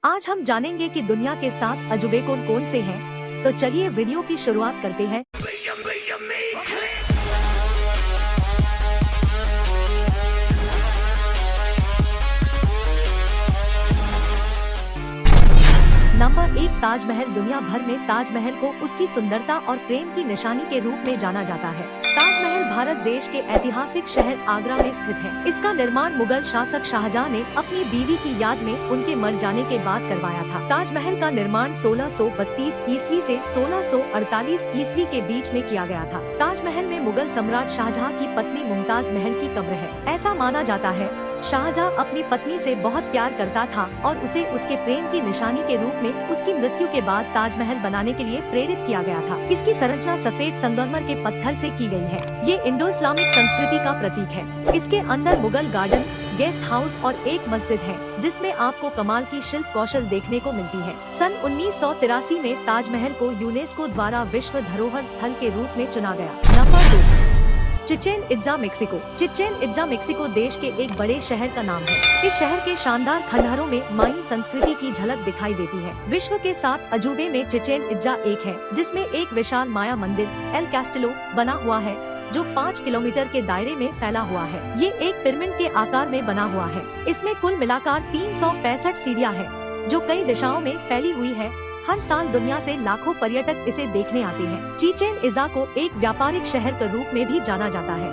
आज हम जानेंगे कि दुनिया के 7 अजूबे कौन कौन से हैं। तो चलिए वीडियो की शुरुआत करते हैं। नंबर 1, ताजमहल। दुनिया भर में ताजमहल को उसकी सुंदरता और प्रेम की निशानी के रूप में जाना जाता है। ताजमहल भारत देश के ऐतिहासिक शहर आगरा में स्थित है। इसका निर्माण मुगल शासक शाहजहां ने अपनी बीवी की याद में उनके मर जाने के बाद करवाया था। ताजमहल का निर्माण 1632 ईस्वी से 1648 ईस्वी के बीच में किया गया था। ताजमहल में मुगल सम्राट शाहजहां की पत्नी मुमताज महल की कब्र है। ऐसा माना जाता है शाहजहां अपनी पत्नी से बहुत प्यार करता था और उसे उसके प्रेम की निशानी के रूप में उसकी मृत्यु के बाद ताजमहल बनाने के लिए प्रेरित किया गया था। इसकी संरचना सफेद संगमरमर के पत्थर से की गई है। ये इंडो इस्लामिक संस्कृति का प्रतीक है। इसके अंदर मुगल गार्डन, गेस्ट हाउस और एक मस्जिद है, जिसमें आपको कमाल की शिल्प कौशल देखने को मिलती है। सन 1983 में ताजमहल को यूनेस्को द्वारा विश्व धरोहर स्थल के रूप में चुना गया। Number 2, Chichen इत्जा, Mexico. Chichen इत्जा Mexico देश के एक बड़े शहर का नाम है। इस शहर के शानदार खंडहरों में माइन संस्कृति की झलक दिखाई देती है। विश्व के 7 अजूबे में चिचेन इत्जा एक है, जिसमें एक विशाल माया मंदिर एल कैस्टिलो बना हुआ है, जो 5 किलोमीटर के दायरे में फैला हुआ है। ये एक पिरामिड के आकार में बना हुआ है। इसमें कुल मिलाकर 365 सीढ़ियाँ हैं, जो कई दिशाओं में फैली हुई है। हर साल दुनिया से लाखों पर्यटक इसे देखने आते हैं। चिचेन इत्जा को एक व्यापारिक शहर के रूप में भी जाना जाता है।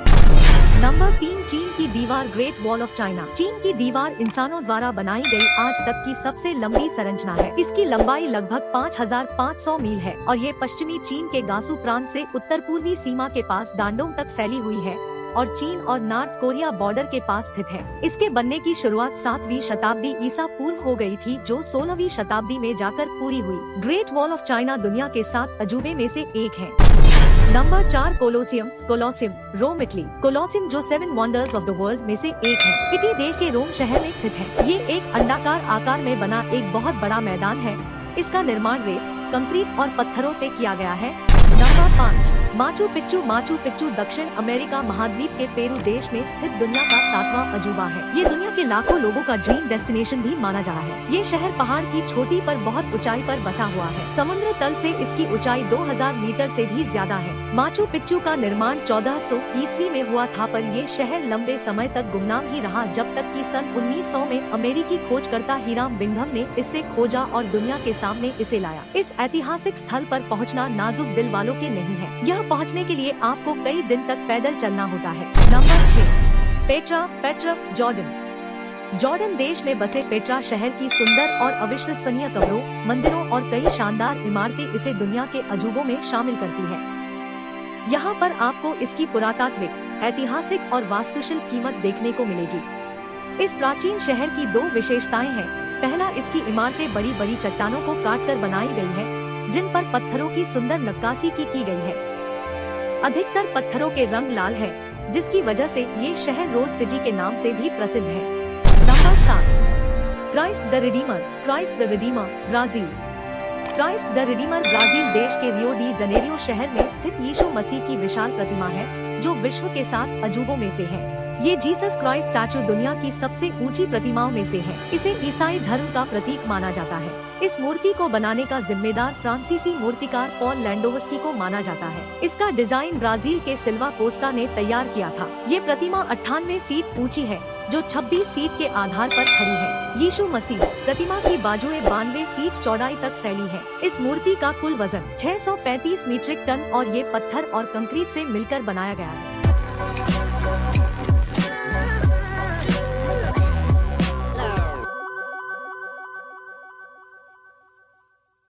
नंबर 3, चीन की दीवार, ग्रेट वॉल ऑफ चाइना। चीन की दीवार इंसानों द्वारा बनाई गई आज तक की सबसे लंबी संरचना है। इसकी लंबाई लगभग 5500 मील है और ये पश्चिमी चीन के गासू प्रांत से उत्तर पूर्वी सीमा के पास दांडोंग तक फैली हुई है और चीन और नॉर्थ कोरिया बॉर्डर के पास स्थित है। इसके बनने की शुरुआत 7वीं शताब्दी ईसा पूर्व हो गई थी, जो 16वीं शताब्दी में जाकर पूरी हुई। ग्रेट वॉल ऑफ चाइना दुनिया के 7 अजूबे में से एक है। Number 4, Colosseum. कोलोसियम, रोम, इटली। कोलोसियम, जो 7 वंडर्स ऑफ द वर्ल्ड में से एक है, इटली देश के रोम शहर में स्थित है। ये एक अंडाकार आकार में बना एक बहुत बड़ा मैदान है। इसका निर्माण रेत, कंक्रीट और पत्थरों से किया गया है। Number 5, Machu Picchu. Machu Picchu दक्षिण अमेरिका महाद्वीप के पेरू देश में स्थित दुनिया का 7वां अजूबा है। ये दुनिया के लाखों लोगों का ड्रीम डेस्टिनेशन भी माना जा रहा है। ये शहर पहाड़ की चोटी पर बहुत ऊंचाई पर बसा हुआ है। समुद्र तल से इसकी ऊंचाई 2000 मीटर से भी ज्यादा है। माचू पिच्चू का निर्माण 1400 ईस्वी में हुआ था, पर ये शहर लंबे समय तक गुमनाम ही रहा, जब तक कि सन 1900 में अमेरिकी खोजकर्ता हीराम बिंघम ने इसे खोजा और दुनिया के सामने इसे लाया। इस ऐतिहासिक स्थल पर पहुँचना नाजुक दिल वालों के नहीं है। यह पहुंचने के लिए आपको कई दिन तक पैदल चलना होता है। Number 6, Petra, Jordan. जॉर्डन देश में बसे पेट्रा शहर की सुंदर और अविश्वसनीय कब्रों, मंदिरों और कई शानदार इमारतें इसे दुनिया के अजूबों में शामिल करती है। यहाँ पर आपको इसकी पुरातात्विक, ऐतिहासिक और वास्तुशिल्प कीमत देखने को मिलेगी। इस प्राचीन शहर की 2 विशेषताएं हैं। पहला, इसकी इमारतें बड़ी बड़ी चट्टानों को काटकर बनाई गई है, जिन पर पत्थरों की सुंदर नक्काशी की गई है। अधिकतर पत्थरों के रंग लाल है, जिसकी वजह से ये शहर रोज सिटी के नाम से भी प्रसिद्ध है। Number 7, Christ the Redeemer. Christ the Redeemer, Brazil. Christ the Redeemer Brazil देश के रियो डी जनेरियो शहर में स्थित यीशु मसीह की विशाल प्रतिमा है, जो विश्व के 7 अजूबों में से है। ये जीसस क्राइस्ट स्टैचू दुनिया की सबसे ऊंची प्रतिमाओं में से है। इसे ईसाई धर्म का प्रतीक माना जाता है। इस मूर्ति को बनाने का जिम्मेदार फ्रांसीसी मूर्तिकार पॉल लैंडोवस्की को माना जाता है। इसका डिजाइन ब्राजील के सिल्वा कोस्टा ने तैयार किया था। ये प्रतिमा 98 फीट ऊंची है, जो 26 फीट के आधार पर खड़ी है। यीशु मसीह प्रतिमा की बाजुएं 92 फीट चौड़ाई तक फैली है। इस मूर्ति का कुल वजन 635 मीट्रिक टन और ये पत्थर और कंक्रीट से मिलकर बनाया गया है।